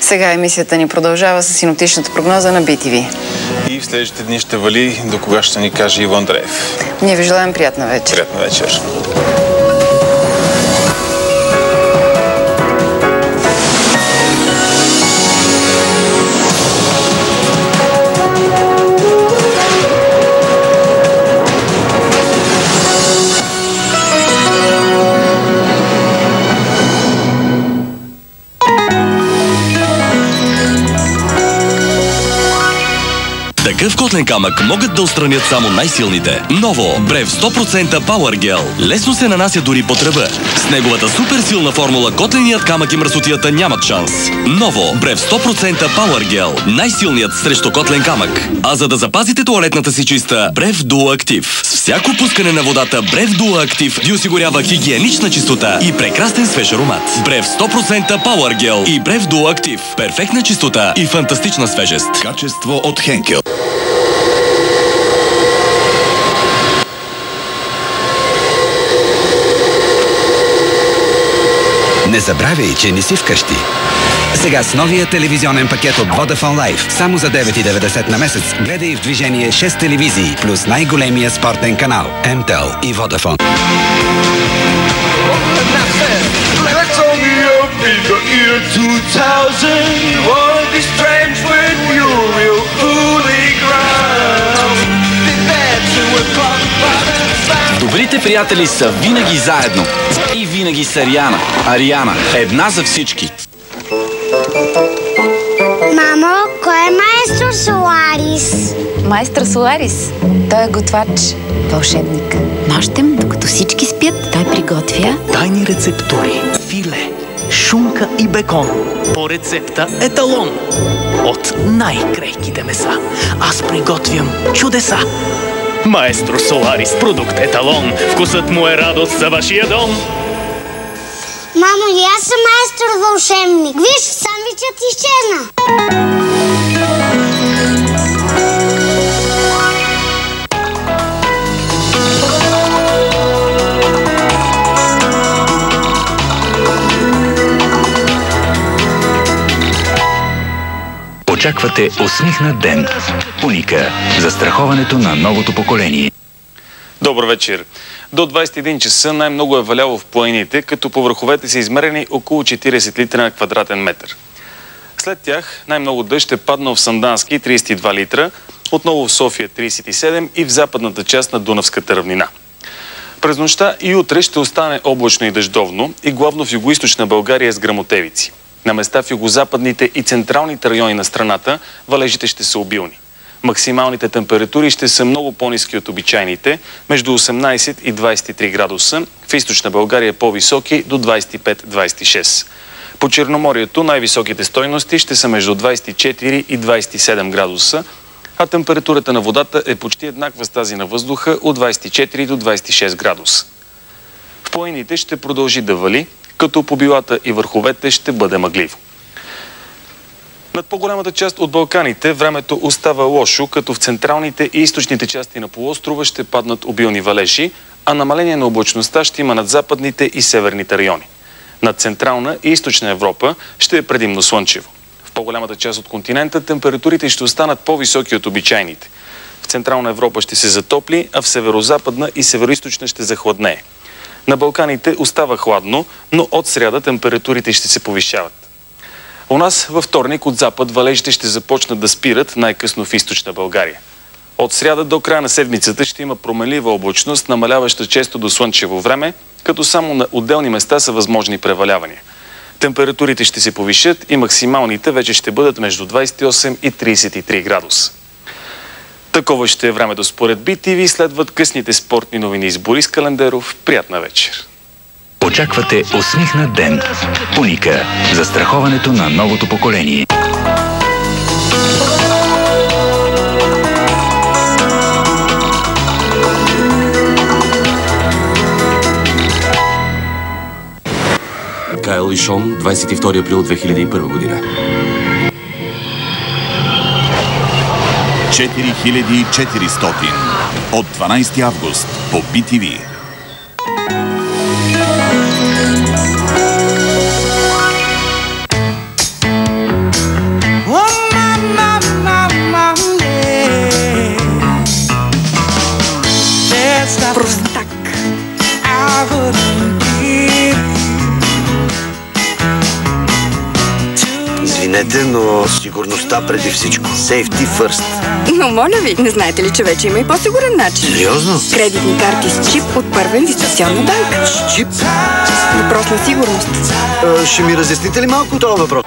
Сега емисията ни продължава с синоптичната прогноза на BTV. И в следващите дни ще вали, до кога ще ни каже Иво Андреев. Ние ви желаем приятна вечер. Приятна вечер. Такъв котлен камък могат да отстранят само най-силните. Ново Брев 100% Power Gel. Лесно се нанася дори по тръба. С неговата суперсилна формула котленият камък и мръсотията нямат шанс. Ново Брев 100% Power Gel. Най-силният срещу котлен камък. А за да запазите тоалетната си чиста, Брев Duo Active. С всяко пускане на водата Брев Duo Active ви осигурява хигиенична чистота и прекрасен свеж аромат. Брев 100% Power Gel и Брев Duo Active. Перфектна чистота и фантастична свежест. Качество от Хенкел. Не забравяй, че не си вкъщи. Сега с новия телевизионен пакет от Vodafone Life, само за 9,90 на месец, гледай в движение 6 телевизии, плюс най-големия спортен канал MTEL и Vodafone. Добрите приятели са винаги заедно. И винаги са Ариана. Ариана, една за всички. Мамо, кой е майстор Соларис? Майстор Соларис? Той е готвач, вълшебник. Нощем, докато всички спят, той приготвя тайни рецептури. Филе, шунка и бекон. По рецепта еталон. От най-крехките меса. Аз приготвям чудеса. Маестро Соларис, продукт еталон. Вкусът му е радост за вашия дом. Мамо, и аз съм майстор вълшебник. Виж, сандвичът изчезна. Очаквате усмихнат ден. Уника. Застраховането на новото поколение. Добър вечер. До 21 часа най-много е валяло в планините, като по върховете са измерени около 40 литра на квадратен метър. След тях най-много дъжд е паднал в Сандански 32 литра, отново в София 37 и в западната част на Дунавската равнина. През нощта и утре ще остане облачно и дъждовно и главно в югоизточна България с гръмотевици. На места в югозападните и централните райони на страната валежите ще са обилни. Максималните температури ще са много по-ниски от обичайните, между 18 и 23 градуса, в източна България по-високи до 25-26. По Черноморието най-високите стойности ще са между 24 и 27 градуса, а температурата на водата е почти еднаква с тази на въздуха от 24 до 26 градуса. В планините ще продължи да вали, като по билата и върховете ще бъде мъгливо. Над по-голямата част от Балканите времето остава лошо, като в централните и източните части на полуострова ще паднат обилни валежи, а намаление на облачността ще има над западните и северните райони. Над Централна и Източна Европа ще е предимно слънчево. В по-голямата част от континента температурите ще останат по-високи от обичайните. В Централна Европа ще се затопли, а в Северозападна и Североизточна ще захладнее. На Балканите остава хладно, но от сряда температурите ще се повишават. У нас във вторник от запад валежите ще започнат да спират най-късно в източна България. От сряда до края на седмицата ще има променлива облачност, намаляваща често до слънчево време, като само на отделни места са възможни превалявания. Температурите ще се повишат и максималните вече ще бъдат между 28 и 33 градуса. Такова ще е времето според BTV. Следват късните спортни новини с Борис Календеров. Приятна вечер! Очаквате усмихнат ден. Уника. Застраховането на новото поколение. Кайл и Шон, 22 април 2001 година. 4400 от 12 август по BTV. Извинете, но сигурността преди всичко. Safety first. Но моля ви, не знаете ли, че вече има и по-сигурен начин? Сериозно? Кредитни карти с чип от Първа инвестиционна банка. С чип? Въпрос на сигурност. Ще ми разясните ли малко това въпрос?